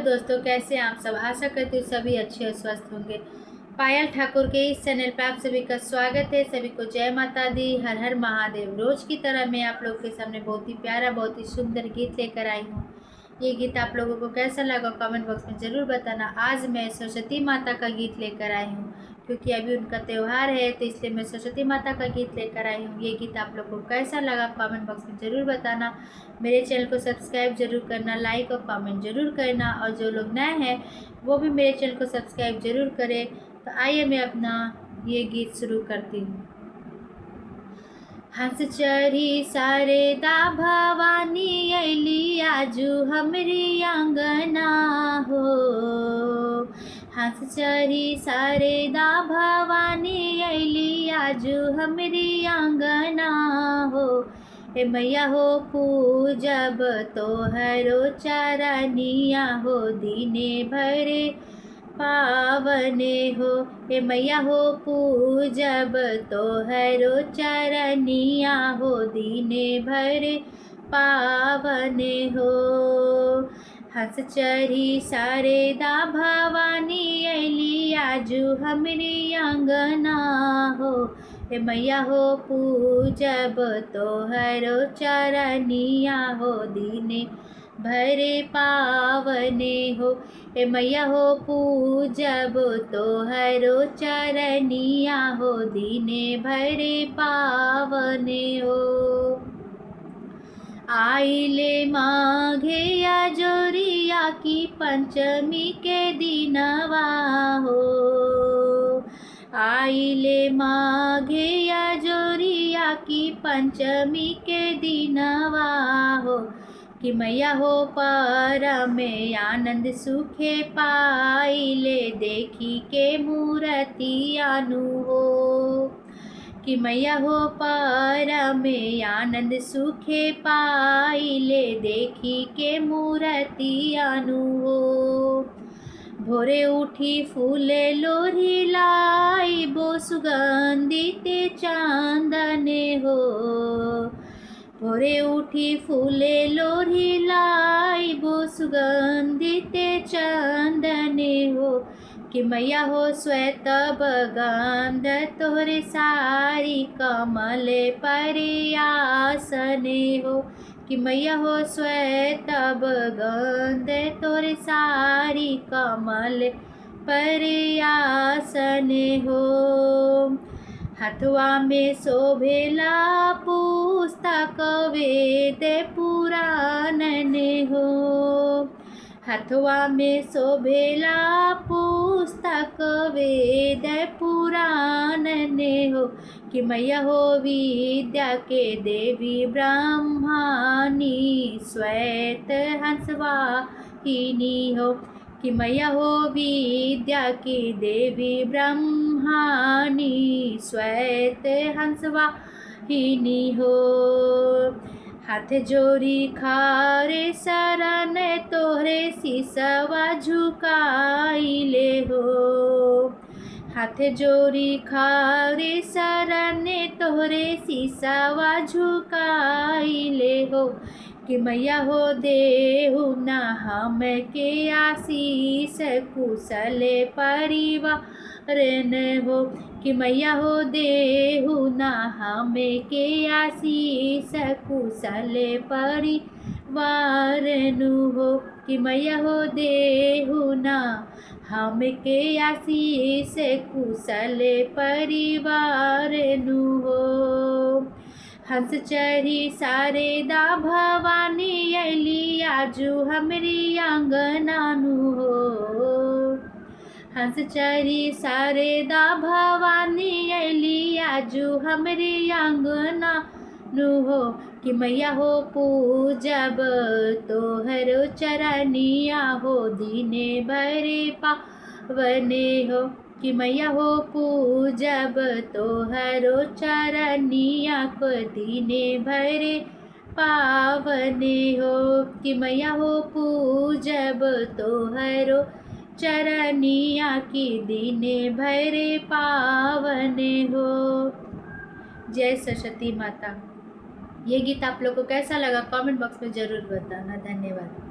दोस्तों, कैसे हैं आप सब। आशा करती हूँ सभी अच्छे और स्वस्थ होंगे। पायल ठाकुर के इस चैनल पर आप सभी का स्वागत है। सभी को जय माता दी, हर हर महादेव। रोज की तरह मैं आप लोग के सामने बहुत ही प्यारा, बहुत ही सुंदर गीत लेकर आई हूँ। ये गीत आप लोगों को कैसा लगा कमेंट बॉक्स में ज़रूर बताना। आज मैं सरस्वती माता का गीत लेकर आई हूँ, क्योंकि अभी उनका त्यौहार है, तो इसलिए मैं सरस्वती माता का गीत लेकर आई हूँ। ये गीत आप लोग को कैसा लगा कमेंट बॉक्स में ज़रूर बताना। मेरे चैनल को सब्सक्राइब जरूर करना, लाइक और कमेंट जरूर करना, और जो लोग नए हैं वो भी मेरे चैनल को सब्सक्राइब जरूर करें। तो आइए मैं अपना ये गीत शुरू करती हूँ। हंस चढ़ी शारदा भवानी अली आजू हमरी आंगना हो। हंस चढ़ी शारदा भवानी अली आजू हमरी आंगना हो। ए मैया हो पूजब तोहरो चरनिया हो, दीने भरे पावने हो। ए मैया हो पूजब तोहरो चरनिया हो, दीने भरे पावने हो। हंस चढ़ी शारदा भवानी अली आजू हमरी आंगना हो। ए मैया हो पूजब तोहरो चरनिया हो, दीने भरे पावने हो। ए मैया हो पूजब तोहरो चरनिया हो, दीने भरे पावने हो। आइले माघे अजोरिया की पंचमी के दिनवा हो। आइले माघे अजोरिया की पंचमी के दिनवा हो। कि मैया हो पर में आनंद सुखे पाइले, देखी के मूर्ति आनु हो। कि मैया हो पर में आनंद सुखे पाइले, देखी के मूर्ति आनु हो। भोरे उठी फूले लोरी लाई, बो सुगंधित चांदने हो। भोरे उठी फूले लोरी लाई, बो सुगंधित चंदने हो। कि मैया हो श्वेत बगंध तोहरे सारी, कमल परियासने हो। कि मैया हो श्वेत बगंध तोहरे सारी, कमल परियासने हो। हथवा में शोभेला पुस्तक वेद पुराण हो। हथवा में शोभेला पुस्तक वेद पुराण हो। कि मैया हो विद्या के देवी ब्रह्मानी, श्वेत हंसवाहिनी हो। कि मैया हो विद्या की देवी ब्रह्मानी, श्वेत हंसवाहिनी हो। हाथ जोड़ी खारे शरण तोहरे सिसवा झुकाइले हो। हाथ जोड़ी खारे शरण तोहरे सिसवा झुकाइले हो। कि मैया हो देहु ना हम के आशीष, कुशल परिवार न हो। कि मैया हो देहु ना हम के आशीष, कुशल परिवार नु हो। कि मैया हो देहु ना हम के आशीष, कुशल परिवार नु हो। हंस चढ़ी शारदा भवानी अली आजू हमरी आंगना नु हो। हंस चढ़ी शारदा भवानी अली आजू हमरी आंगना नु हो। कि मैया हो पूजब तोहरो चरनिया हो, दीने भरे पावने हो। कि मैया हो पूजब तोहरो चरनिया को, दीने भरे पावने हो। कि मैया हो पूजब तोहरो चरनिया की, दीने भरे पावने हो। जय सरस्वती माता। ये गीत आप लोग को कैसा लगा कमेंट बॉक्स में ज़रूर बताना। धन्यवाद।